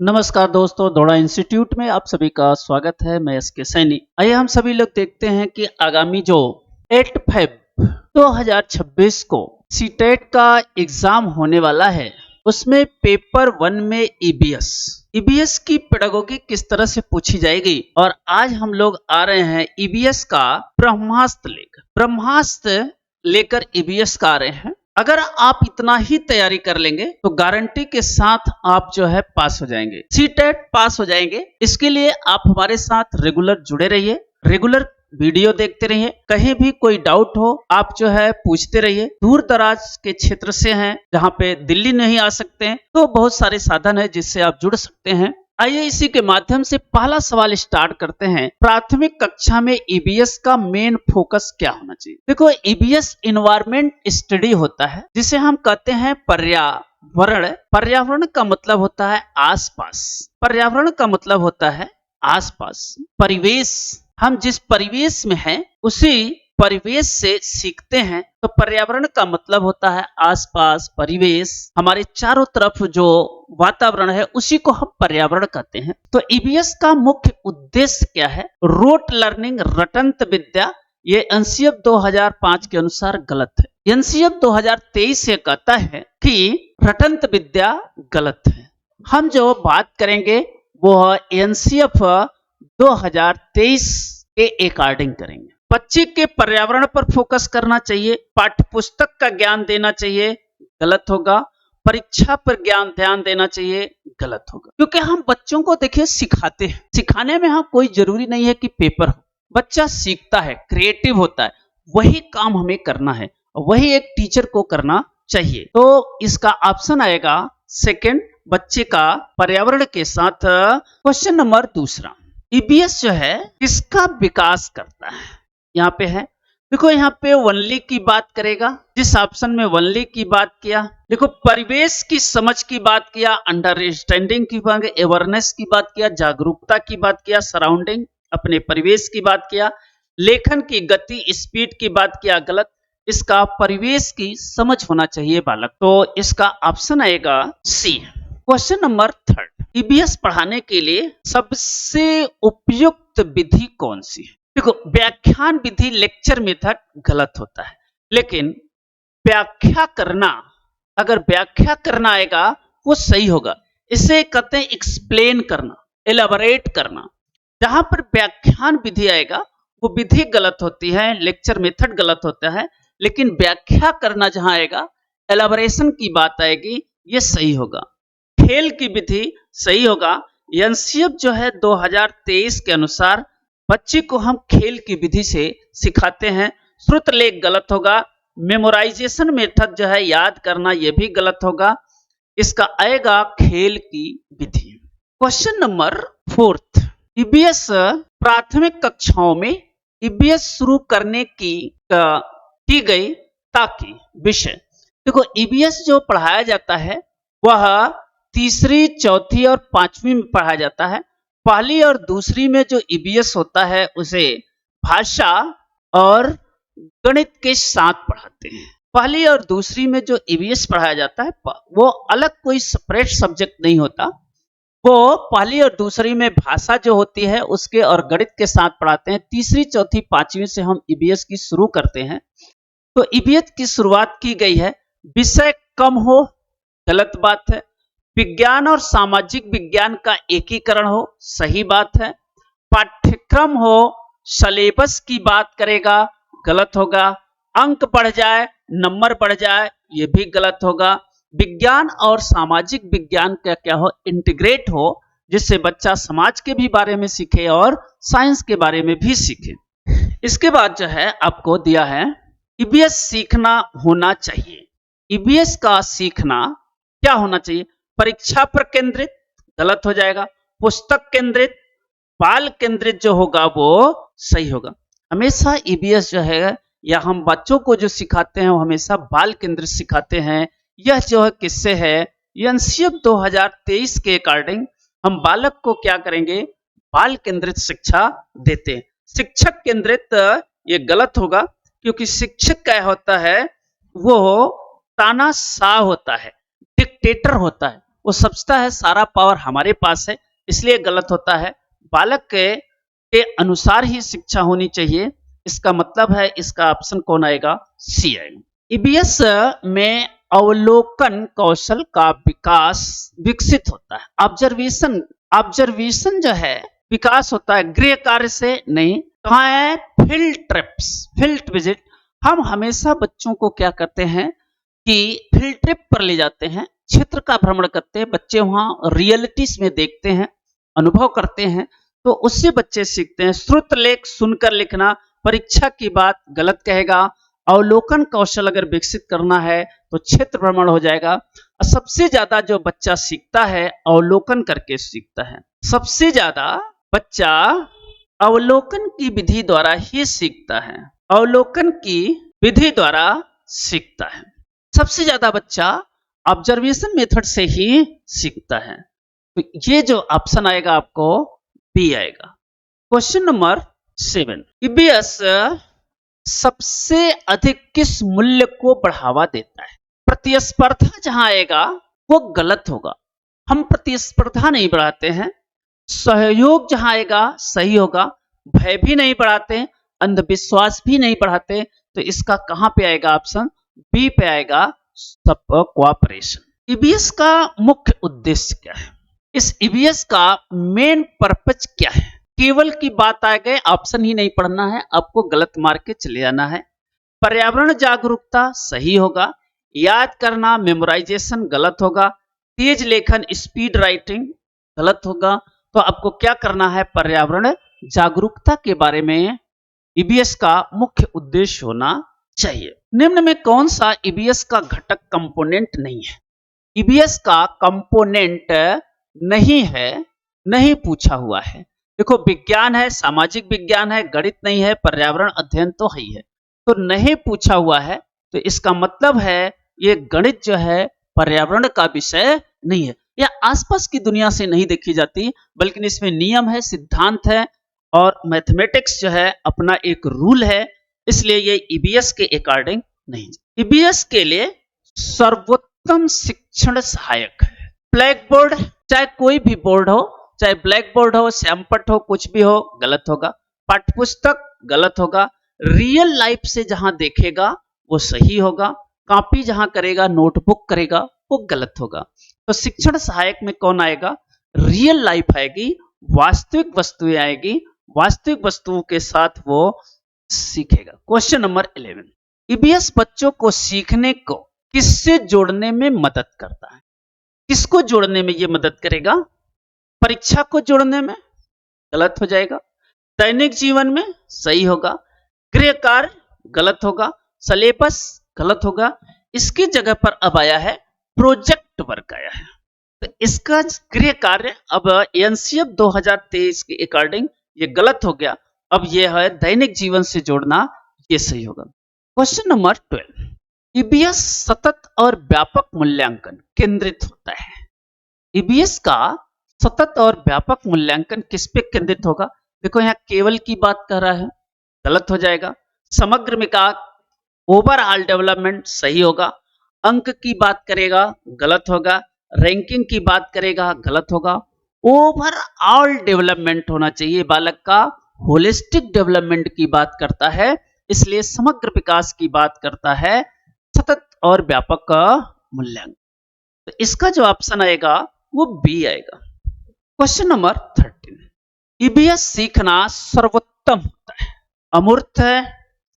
नमस्कार दोस्तों, दौड़ा इंस्टीट्यूट में आप सभी का स्वागत है। मैं एस के सैनी। आइए हम सभी लोग देखते हैं कि आगामी जो 8 फेब 2026 को सीटेट का एग्जाम होने वाला है, उसमें पेपर 1 में ईबीएस की पेडागोगी किस तरह से पूछी जाएगी। और आज हम लोग आ रहे हैं ईबीएस का ब्रह्मास्त्र लेकर ईबीएस का आ रहे हैं। अगर आप इतना ही तैयारी कर लेंगे तो गारंटी के साथ आप जो है पास हो जाएंगे, सीटेट पास हो जाएंगे। इसके लिए आप हमारे साथ रेगुलर जुड़े रहिए, रेगुलर वीडियो देखते रहिए। कहीं भी कोई डाउट हो आप जो है पूछते रहिए। दूर दराज के क्षेत्र से हैं, जहाँ पे दिल्ली नहीं आ सकते हैं, तो बहुत सारे साधन है जिससे आप जुड़ सकते हैं। आइए इसी के माध्यम से पहला सवाल स्टार्ट करते हैं। प्राथमिक कक्षा में ईबीएस का मेन फोकस क्या होना चाहिए? देखो, ईबीएस इन्वायरमेंट स्टडी होता है, जिसे हम कहते हैं पर्यावरण। पर्यावरण का मतलब होता है आसपास। पर्यावरण का मतलब होता है आसपास, परिवेश। हम जिस परिवेश में हैं उसी परिवेश से सीखते हैं। तो पर्यावरण का मतलब होता है आसपास, परिवेश, हमारे चारों तरफ जो वातावरण है उसी को हम पर्यावरण कहते हैं। तो ईबीएस का मुख्य उद्देश्य क्या है? रोट लर्निंग, रटंत विद्या। ये एनसीएफ 2005 के अनुसार गलत है। एनसीएफ 2023 ये कहता है कि रटंत विद्या गलत है। हम जो बात करेंगे वो एनसीएफ 2023 के अकॉर्डिंग करेंगे। बच्चे के पर्यावरण पर फोकस करना चाहिए, पाठ्य पुस्तक का ज्ञान देना चाहिए, गलत होगा। परीक्षा पर ज्ञान ध्यान देना चाहिए, गलत होगा। क्योंकि हम बच्चों को देखिए सिखाते हैं, सिखाने में हम कोई जरूरी नहीं है कि पेपर हो। बच्चा सीखता है, क्रिएटिव होता है, वही काम हमें करना है, वही एक टीचर को करना चाहिए। तो इसका ऑप्शन आएगा सेकंड, बच्चे का पर्यावरण के साथ। क्वेश्चन नंबर दूसरा, ईबीएस जो है किसका विकास करता है? यहाँ पे है, देखो यहाँ पे ओनली की बात करेगा। जिस ऑप्शन में ओनली की बात किया, देखो परिवेश की समझ की बात किया, अंडरस्टैंडिंग की बात, अवेयरनेस की बात किया, जागरूकता की बात किया, सराउंडिंग अपने परिवेश की बात किया, लेखन की गति स्पीड की बात किया, गलत। इसका परिवेश की समझ होना चाहिए बालक। तो इसका ऑप्शन आएगा सी। क्वेश्चन नंबर थर्ड, ईबीएस पढ़ाने के लिए सबसे उपयुक्त विधि कौन सी है? देखो, व्याख्यान विधि, लेक्चर मेथड गलत होता है, लेकिन व्याख्या करना, अगर व्याख्या करना आएगा वो सही होगा। इसे कहते हैं एक्सप्लेन करना, एलाबोरेट करना। जहां पर व्याख्यान विधि आएगा वो विधि गलत होती है, लेक्चर मेथड गलत होता है, लेकिन व्याख्या करना जहां आएगा, एलाबोरेशन की बात आएगी, ये सही होगा। खेल की विधि सही होगा। एनसीएफ जो है 2023 के अनुसार बच्चे को हम खेल की विधि से सिखाते हैं। श्रुत लेख गलत होगा। मेमोराइजेशन मेथड जो है याद करना, यह भी गलत होगा। इसका आएगा खेल की विधि। क्वेश्चन नंबर फोर्थ, ईबीएस प्राथमिक कक्षाओं में ईबीएस शुरू करने की गई ताकि विषय। देखो, ईबीएस जो पढ़ाया जाता है वह तीसरी, चौथी और पांचवी में पढ़ाया जाता है। पहली और दूसरी में जो ईबीएस होता है उसे भाषा और गणित के साथ पढ़ाते हैं। पहली और दूसरी में जो ईबीएस पढ़ाया जाता है वो अलग कोई सेपरेट सब्जेक्ट नहीं होता। वो पहली और दूसरी में भाषा जो होती है उसके और गणित के साथ पढ़ाते हैं। तीसरी, चौथी, पांचवी से हम ईबीएस की शुरू करते हैं। तो ईबीएस की शुरुआत की गई है। विषय कम हो, गलत बात है। विज्ञान और सामाजिक विज्ञान का एकीकरण हो, सही बात है। पाठ्यक्रम हो, सिलेबस की बात करेगा, गलत होगा। अंक बढ़ जाए, नंबर बढ़ जाए, ये भी गलत होगा। विज्ञान और सामाजिक विज्ञान का क्या हो, इंटीग्रेट हो, जिससे बच्चा समाज के भी बारे में सीखे और साइंस के बारे में भी सीखे। इसके बाद जो है आपको दिया है ईबीएस सीखना होना चाहिए। ईबीएस का सीखना क्या होना चाहिए? परीक्षा पर केंद्रित, गलत हो जाएगा। पुस्तक केंद्रित, बाल केंद्रित जो होगा वो सही होगा। हमेशा ईबीएस जो है या हम बच्चों को जो सिखाते हैं वो हमेशा बाल केंद्रित सिखाते हैं। यह जो है किससे है? एनसीएफ 2023 के अकॉर्डिंग हम बालक को क्या करेंगे? बाल केंद्रित शिक्षा देते हैं। शिक्षक केंद्रित ये गलत होगा, क्योंकि शिक्षक क्या होता है, वो तानाशाह होता है, डिक्टेटर होता है। वो समझता है सारा पावर हमारे पास है, इसलिए गलत होता है। बालक के अनुसार ही शिक्षा होनी चाहिए, इसका मतलब है इसका ऑप्शन कौन आएगा? सी आएगा। ईबीएस में अवलोकन कौशल का विकास विकसित होता है। ऑब्जर्वेशन जो है विकास होता है गृह कार्य से नहीं। कहाँ है? Field trips, field visit. हम हमेशा बच्चों को क्या करते हैं कि फील्ड ट्रिप पर ले जाते हैं, क्षेत्र का भ्रमण करते हैं, बच्चे वहां रियलिटीज में देखते हैं, अनुभव करते हैं, तो उससे बच्चे सीखते हैं। श्रुत लेख सुनकर लिखना, परीक्षा की बात गलत कहेगा। अवलोकन कौशल अगर विकसित करना है तो क्षेत्र भ्रमण हो जाएगा। और सबसे ज्यादा जो बच्चा सीखता है अवलोकन करके सीखता है। सबसे ज्यादा बच्चा अवलोकन की विधि द्वारा ही सीखता है, अवलोकन की विधि द्वारा सीखता है। सबसे ज्यादा बच्चा ऑब्जर्वेशन मेथड से ही सीखता है। तो ये जो ऑप्शन आएगा आपको बी आएगा। क्वेश्चन नंबर 7, ईबीएस सबसे अधिक किस मूल्य को बढ़ावा देता है? प्रतिस्पर्धा जहां आएगा वो गलत होगा, हम प्रतिस्पर्धा नहीं बढ़ाते हैं। सहयोग जहां आएगा सही होगा। भय भी नहीं बढ़ाते, अंधविश्वास भी नहीं बढ़ाते, तो इसका कहां पे आएगा? ऑप्शन बी पे आएगा, सब कोऑपरेशन। ईबीएस का मुख्य उद्देश्य क्या है? इस ईबीएस का मेन पर्पज क्या है? केवल की बात आ गए, ऑप्शन ही नहीं पढ़ना है, आपको गलत मार के चले जाना है। पर्यावरण जागरूकता सही होगा। याद करना मेमोराइजेशन गलत होगा। तेज लेखन स्पीड राइटिंग गलत होगा। तो आपको क्या करना है? पर्यावरण जागरूकता के बारे में ईबीएस का मुख्य उद्देश्य होना चाहिए। निम्न में कौन सा ईबीएस का घटक कंपोनेंट नहीं है? ईबीएस का कंपोनेंट नहीं है, नहीं पूछा हुआ है। देखो विज्ञान है, सामाजिक विज्ञान है, गणित नहीं है, पर्यावरण अध्ययन तो ही है, तो नहीं पूछा हुआ है, तो इसका मतलब है ये गणित जो है पर्यावरण का विषय नहीं है, या आसपास की दुनिया से नहीं देखी जाती, बल्कि इसमें नियम है, सिद्धांत है, और मैथमेटिक्स जो है अपना एक रूल है, इसलिए ये ईबीएस के अकॉर्डिंग नहीं। ईबीएस के लिए सर्वोत्तम शिक्षण सहायक है ब्लैक बोर्ड। चाहे कोई भी बोर्ड हो, चाहे ब्लैक बोर्ड हो, श्यामपट हो, कुछ भी हो, गलत होगा। पाठ्यपुस्तक गलत होगा। रियल लाइफ से जहां देखेगा वो सही होगा। कॉपी जहां करेगा, नोटबुक करेगा, वो गलत होगा। तो शिक्षण सहायक में कौन आएगा? रियल लाइफ आएगी, वास्तविक वस्तुएं आएगी, वास्तविक वस्तुओं के साथ वो सीखेगा। क्वेश्चन नंबर 11, ईबीएस बच्चों को सीखने को किससे जोड़ने में मदद करता है? किसको जोड़ने में ये मदद करेगा? परीक्षा को जोड़ने में गलत हो जाएगा। दैनिक जीवन में सही होगा। गृह कार्य गलत होगा। सिलेबस गलत होगा। इसकी जगह पर अब आया है प्रोजेक्ट वर्क आया है, तो इसका गृह कार्य अब एनसीएफ 2023 के अकॉर्डिंग ये गलत हो गया। अब ये है दैनिक जीवन से जोड़ना, ये सही होगा। क्वेश्चन नंबर 12, ईबीएस सतत और व्यापक मूल्यांकन केंद्रित होता है। ईबीएस का सतत और व्यापक मूल्यांकन किस पे केंद्रित होगा? देखो यहाँ केवल की बात कर रहा है, गलत हो जाएगा। समग्र विकास, ओवरऑल डेवलपमेंट सही होगा। अंक की बात करेगा, गलत होगा। रैंकिंग की बात करेगा, गलत होगा। ओवरऑल डेवलपमेंट होना चाहिए बालक का, होलिस्टिक डेवलपमेंट की बात करता है, इसलिए समग्र विकास की बात करता है। सतत और व्यापक मूल्यांकन, तो इसका जो ऑप्शन आएगा वो बी आएगा। क्वेश्चन नंबर 13, ईबीएस सीखना सर्वोत्तम होता है। अमूर्त है,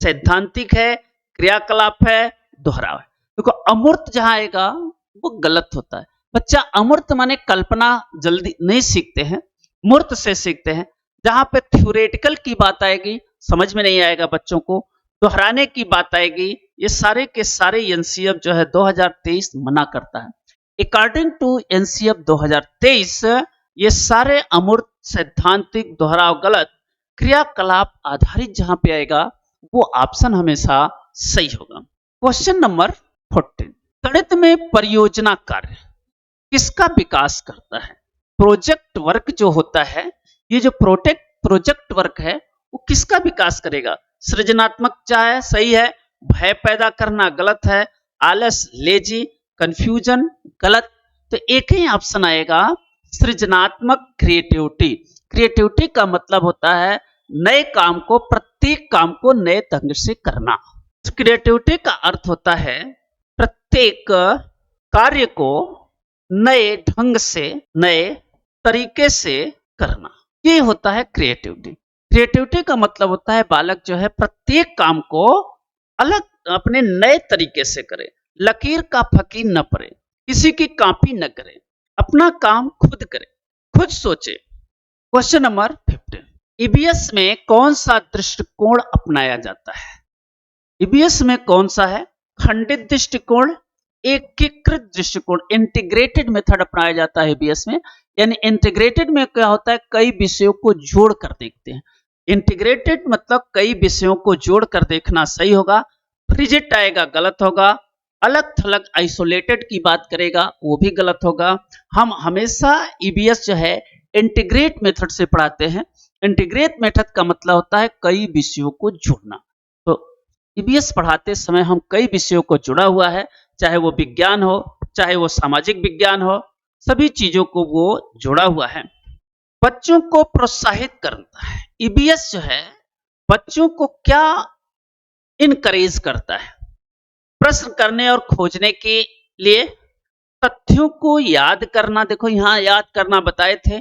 सैद्धांतिक है, क्रियाकलाप है, दोहराव है। देखो अमूर्त जहां आएगा वो गलत होता है। बच्चा अमूर्त माने कल्पना जल्दी नहीं सीखते हैं, मूर्त से सीखते हैं। जहां पे थ्योरेटिकल की बात आएगी समझ में नहीं आएगा बच्चों को, दोहराने की बात आएगी, ये सारे के सारे एनसीएफ जो है 2023 मना करता है। अकॉर्डिंग टू एनसीएफ 2023 ये सारे अमूर्त, सैद्धांतिक, दोहराव गलत, क्रियाकलाप आधारित जहां पे आएगा वो ऑप्शन हमेशा सही होगा। क्वेश्चन नंबर 14, गणित में परियोजना कार्य किसका विकास करता है? प्रोजेक्ट वर्क जो होता है, ये जो प्रोजेक्ट वर्क है वो किसका विकास करेगा? सृजनात्मक चाहे सही है, भय पैदा करना गलत है, आलस लेजी, कंफ्यूजन गलत, तो एक ही ऑप्शन आएगा सृजनात्मक क्रिएटिविटी। क्रिएटिविटी का मतलब होता है नए काम को, प्रत्येक काम को नए ढंग से करना। क्रिएटिविटी का अर्थ होता है प्रत्येक कार्य को नए ढंग से, नए तरीके से करना, ये होता है क्रिएटिविटी। क्रिएटिविटी का मतलब होता है बालक जो है प्रत्येक काम को अलग, अपने नए तरीके से करे, लकीर का फकीर न पड़े, किसी की कॉपी न करे, अपना काम खुद करे, खुद सोचे। क्वेश्चन नंबर 15, ईबीएस में कौन सा दृष्टिकोण अपनाया जाता है? ईबीएस में कौन सा है? खंडित दृष्टिकोण, एकीकृत दृष्टिकोण, इंटीग्रेटेड मेथड अपनाया जाता है ईबीएस में। यानी इंटीग्रेटेड में क्या होता है, कई विषयों को जोड़ कर देखते हैं। इंटीग्रेटेड मतलब कई विषयों को जोड़ कर देखना सही होगा। रिजिट आएगा गलत होगा, अलग थलग आइसोलेटेड की बात करेगा वो भी गलत होगा। हम हमेशा ईबीएस जो है इंटीग्रेट मेथड से पढ़ाते हैं। इंटीग्रेट मेथड का मतलब होता है कई विषयों को जोड़ना। तो ईबीएस पढ़ाते समय हम कई विषयों को जुड़ा हुआ है, चाहे वो विज्ञान हो, चाहे वो सामाजिक विज्ञान हो, सभी चीजों को वो जोड़ा हुआ है। बच्चों को प्रोत्साहित करता है। ईबीएस जो है बच्चों को क्या इनकरेज करता है? प्रश्न करने और खोजने के लिए, तथ्यों को याद करना, देखो यहां याद करना बताए थे,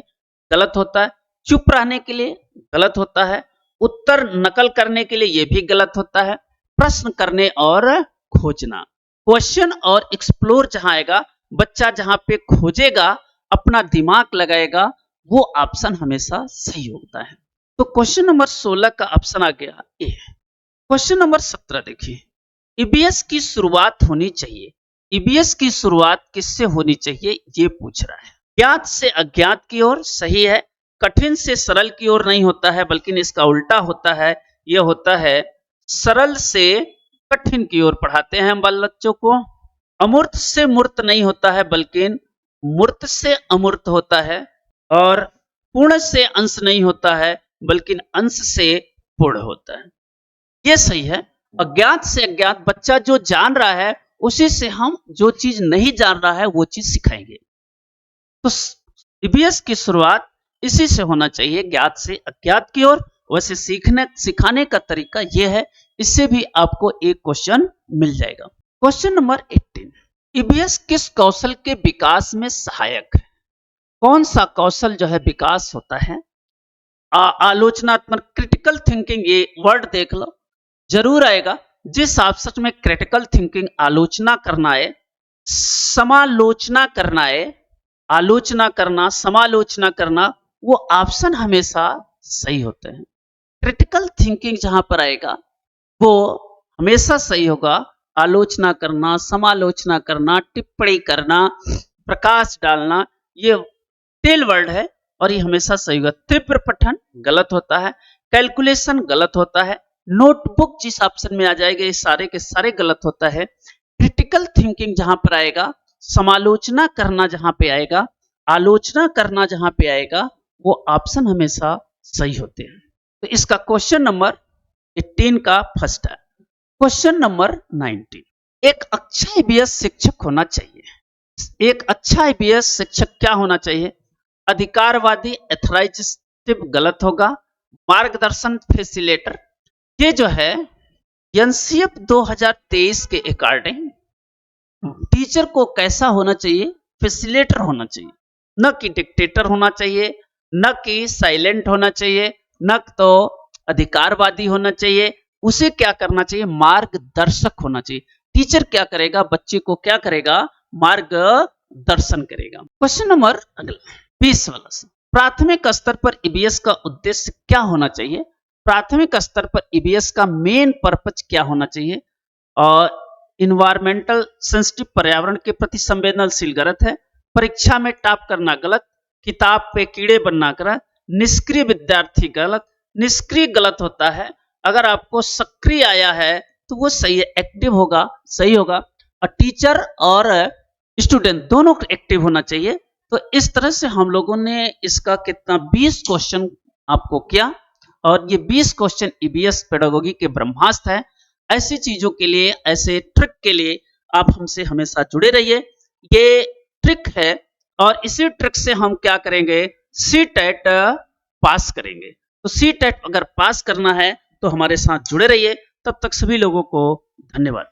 गलत होता है। चुप रहने के लिए, गलत होता है। उत्तर नकल करने के लिए, यह भी गलत होता है। प्रश्न करने और खोजना, क्वेश्चन और एक्सप्लोर जहां आएगा, बच्चा जहां पे खोजेगा, अपना दिमाग लगाएगा, वो ऑप्शन हमेशा सही होता है। तो क्वेश्चन नंबर 16 का ऑप्शन आ गया ए। क्वेश्चन नंबर 17 देखिए, ईबीएस की शुरुआत होनी चाहिए। ईबीएस की शुरुआत किससे होनी चाहिए ये पूछ रहा है। ज्ञात से अज्ञात की ओर, सही है। कठिन से सरल की ओर नहीं होता है, बल्कि इसका उल्टा होता है। यह होता है सरल से कठिन की ओर पढ़ाते हैं हम बच्चों को। अमूर्त से मूर्त नहीं होता है, बल्कि मूर्त से अमूर्त होता है। और पूर्ण से अंश नहीं होता है, बल्कि अंश से पूर्ण होता है। यह सही है। अज्ञात से अज्ञात, बच्चा जो जान रहा है उसी से हम जो चीज नहीं जान रहा है वो चीज सिखाएंगे। तो ईबीएस की शुरुआत इसी से होना चाहिए, ज्ञात से अज्ञात की ओर। वैसे सिखाने का तरीका यह है। इससे भी आपको एक क्वेश्चन मिल जाएगा। क्वेश्चन नंबर 18, ईबीएस किस कौशल के विकास में सहायक है? कौन सा कौशल जो है विकास होता है? आलोचनात्मक, क्रिटिकल थिंकिंग, ये वर्ड देख लो, जरूर आएगा। जिस ऑप्शन में क्रिटिकल थिंकिंग, आलोचना करना है, समालोचना करना है, आलोचना करना, समालोचना करना, वो ऑप्शन हमेशा सही होते हैं। क्रिटिकल थिंकिंग जहां पर आएगा वो हमेशा सही होगा। आलोचना करना, समालोचना करना, टिप्पणी करना, प्रकाश डालना, ये टेल वर्ड है और ये हमेशा सही होगा। तीव्र पठन गलत होता है। कैलकुलेशन गलत होता है। नोटबुक जिस ऑप्शन में आ जाएगा, ये सारे के सारे गलत होता है। क्रिटिकल थिंकिंग जहां पर आएगा, समालोचना करना जहां पे आएगा, आलोचना करना जहां पे आएगा, वो ऑप्शन हमेशा सही होते हैं। तो इसका क्वेश्चन नंबर 18 का फर्स्ट है। क्वेश्चन नंबर 19, एक अच्छा ईबीएस शिक्षक होना चाहिए। एक अच्छा ईबीएस शिक्षक क्या होना चाहिए? अधिकारवादी, एथराइजेटिव गलत होगा। मार्गदर्शन, फैसिलिटेटर, ये जो है एनसीएफ 2023 के अकॉर्डिंग टीचर को कैसा होना चाहिए? फैसिलिटेटर होना चाहिए, न कि डिक्टेटर होना चाहिए, न कि साइलेंट होना चाहिए, न तो अधिकारवादी होना चाहिए। उसे क्या करना चाहिए? मार्गदर्शक होना चाहिए। टीचर क्या करेगा? बच्चे को क्या करेगा? मार्गदर्शन करेगा। क्वेश्चन नंबर अगला 20 वाला, प्राथमिक स्तर पर ईबीएस का उद्देश्य क्या होना चाहिए? प्राथमिक स्तर पर ईबीएस का मेन पर्पज क्या होना चाहिए? और इन्वायरमेंटल सेंसिटिव, पर्यावरण के प्रति संवेदनशील गलत है। परीक्षा में टॉप करना गलत। किताब पे कीड़े बनना गलत। निष्क्रिय विद्यार्थी गलत। निष्क्रिय गलत होता है। अगर आपको सक्रिय आया है तो वो सही है, एक्टिव होगा, सही होगा। और टीचर और स्टूडेंट दोनों एक्टिव होना चाहिए। तो इस तरह से हम लोगों ने इसका कितना 20 क्वेश्चन आपको किया, और ये 20 क्वेश्चन ईबीएस पेडागोगी के ब्रह्मास्त्र है। ऐसी चीजों के लिए, ऐसे ट्रिक के लिए आप हमसे हमेशा जुड़े रहिए। ये ट्रिक है और इसी ट्रिक से हम क्या करेंगे, सीटेट पास करेंगे। तो सीटेट अगर पास करना है तो हमारे साथ जुड़े रहिए। तब तक सभी लोगों को धन्यवाद।